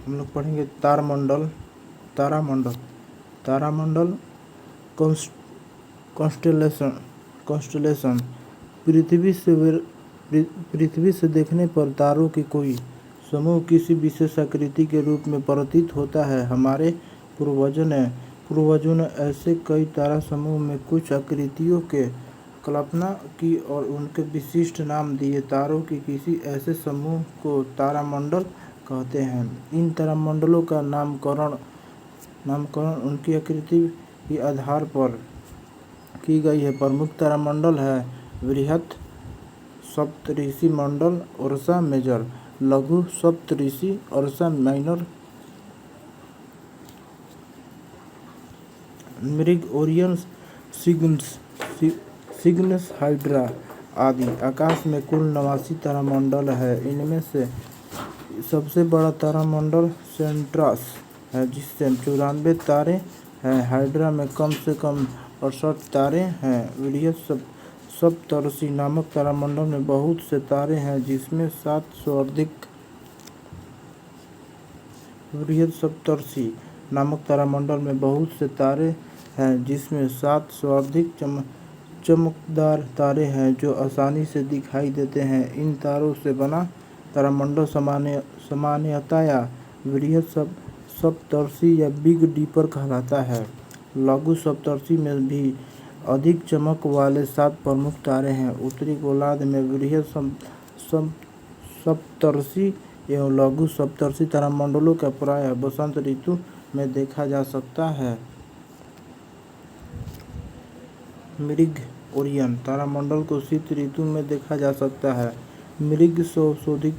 हम लोग पढ़ेंगे तारामंडल। तारामंडल तारामंडल कॉन्स्टेलेशन कॉन्स्टेलेशन पृथ्वी से देखने पर तारों की कोई समूह किसी विशेष आकृति के रूप में प्रतीत होता है। हमारे पूर्वजों ने ऐसे कई तारा समूह में कुछ आकृतियों के कल्पना की और उनके विशिष्ट नाम दिए। तारों के किसी ऐसे समूह को तारामंडल कहते हैं। इन तारामंडलों का नामकरण उनकी आकृति के आधार पर की गई है। प्रमुख तारामंडल है बृहत सप्तऋषि मंडल उर्सा मेजर, लघु सप्तऋषि उर्सा माइनर, मृग ओरियन, सिग्नस हाइड्रा आदि। आकाश में कुल 89 तारामंडल है। इनमें से सबसे बड़ा तारामंडल सेंट्रस है जिससे 94 तारे हैं। हाइड्रा में कम से कम 68 तारे हैं। बृहत सप्तऋषि नामक तारामंडल में बहुत से तारे हैं जिसमें 700 अधिक बृहत सप्तऋषि नामक तारामंडल में बहुत से तारे हैं जिसमें 700 अधिक चमकदार तारे हैं जो आसानी से दिखाई देते हैं। इन तारों से बना तारामंडल सामान्यतया बृहत सप्तऋषि या बिग डीपर कहलाता है। लघु सप्तऋषि में भी अधिक चमक वाले 7 प्रमुख तारे हैं। उत्तरी गोलार्ध में बृहत सप्तऋषि एवं लघु सप्तऋषि तारामंडलों का प्रायः वसंत ऋतु में देखा जा सकता है। मृग ओरियन तारामंडल को शीत ऋतु में देखा जा सकता है। मृग सौदिक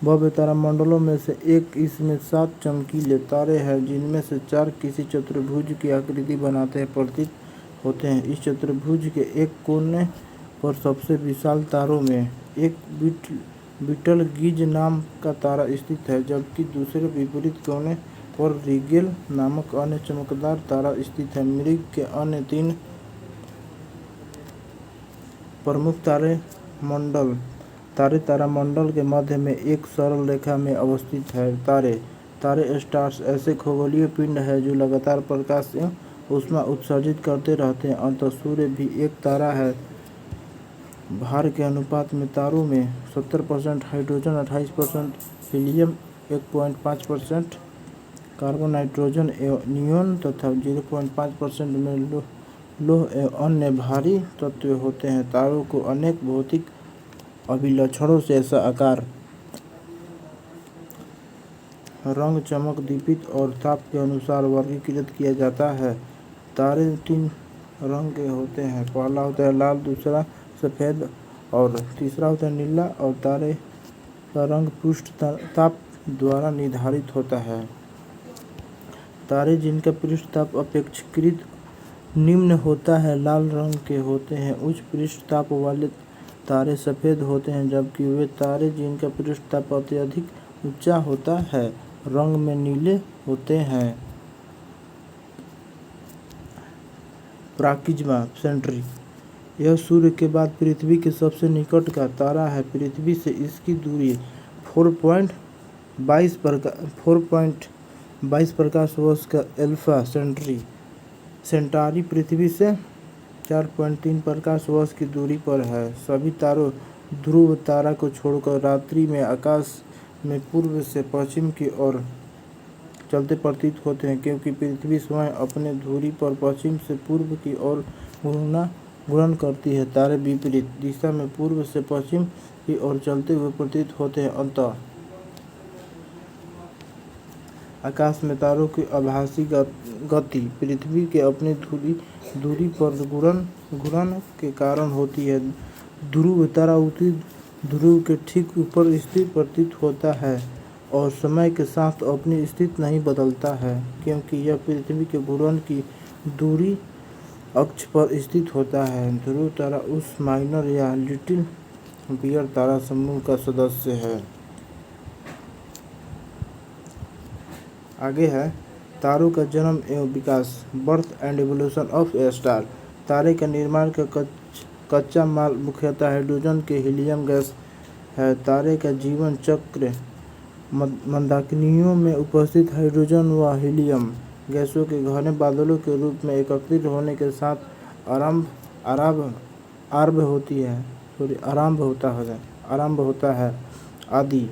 भव्य तारामंडलों में से एक। इसमें 7 चमकीले तारे हैं जिनमें से 4 किसी चतुर्भुज की आकृति बनाते प्रतीत होते हैं। इस चतुर्भुज के एक कोने पर सबसे विशाल तारों में एक बीटलगीज नाम का तारा स्थित है, जबकि दूसरे विपरीत कोने पर रिगेल नामक अन्य चमकदार तारा स्थित है। मृग के अन्य 3 प्रमुख तारामंडल के मध्य में एक सरल रेखा में अवस्थित है। तारे स्टार्स ऐसे खगोलीय पिंड हैं जो लगातार प्रकाश एवं ऊष्मा उत्सर्जित करते रहते हैं। अतः सूर्य भी एक तारा है। भार के अनुपात में तारों में 70% हाइड्रोजन, 28% हीलियम, 1.5% कार्बन, नाइट्रोजन एवं नियोन तथा 0.5% में लौह एवं अन्य भारी तत्व होते हैं। तारों को अनेक भौतिक अभिलक्षणों से ऐसा आकार, रंग, चमक, दीप्ति और ताप के अनुसार वर्गीकृत किया जाता है। तारे 3 रंग के होते हैं। पहला होता है लाल, दूसरा सफ़ेद और तीसरा होता है नीला। और तारे का रंग पृष्ठ ताप द्वारा निर्धारित होता है। तारे जिनका पृष्ठ ताप अपेक्षाकृत निम्न होता है लाल रंग के होते हैं। उच्च पृष्ठ ताप वाले तारे सफ़ेद होते हैं, जबकि वे तारे जिनका पृष्ठ ताप अत्यधिक ऊंचा होता है रंग में नीले होते हैं। प्राकिज्मा सेंट्री यह सूर्य के बाद पृथ्वी के सबसे निकट का तारा है। पृथ्वी से इसकी दूरी 4.22 प्रकाश वर्ष का एल्फा सेंटारी पृथ्वी से 4.3 प्रकाश वर्ष की दूरी पर है। सभी तारों ध्रुव तारा को छोड़कर रात्रि में आकाश में पूर्व से पश्चिम की ओर चलते प्रतीत होते हैं, क्योंकि पृथ्वी स्वयं अपने धुरी पर पश्चिम से पूर्व की ओर घूर्णन करती है। तारे विपरीत दिशा में पूर्व से पश्चिम की ओर चलते हुए प्रतीत होते हैं। अतः आकाश में तारों की आभासी गति पृथ्वी के अपनी धुरी पर घूर्णन के कारण होती है। ध्रुव तारा उत्तरी ध्रुव के ठीक ऊपर स्थित प्रतीत होता है और समय के साथ अपनी स्थिति नहीं बदलता है, क्योंकि यह पृथ्वी के घूर्णन की दूरी अक्ष पर स्थित होता है। ध्रुव तारा उस माइनर या लिटिल बियर तारा समूह का सदस्य है। आगे है तारों का जन्म एवं विकास, birth and evolution of a star. तारे का निर्माण का कच्चा माल मुख्यतः हाइड्रोजन के हीलियम गैस है। तारे का जीवन चक्र मंदाकिनियों में उपस्थित हाइड्रोजन व हीलियम गैसों के घने बादलों के रूप में एकत्रित होने के साथ आरंभ होता है। आदि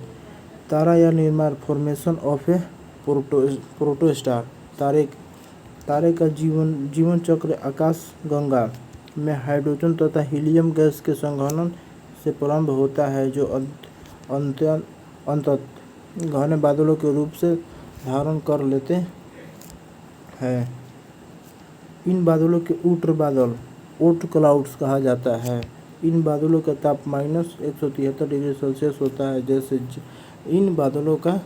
तारा या निर्माण फॉर्मेशन ऑफ ए प्रोटोस्टार तारे का जीवन चक्र आकाश गंगा में हाइड्रोजन तथा हीलियम गैस के संघनन से प्रारंभ होता है, जो अंततः घने बादलों के रूप से धारण कर लेते हैं। इन बादलों के ओट क्लाउड्स कहा जाता है। इन बादलों का ताप -173 डिग्री सेल्सियस होता है। जैसे इन बादलों का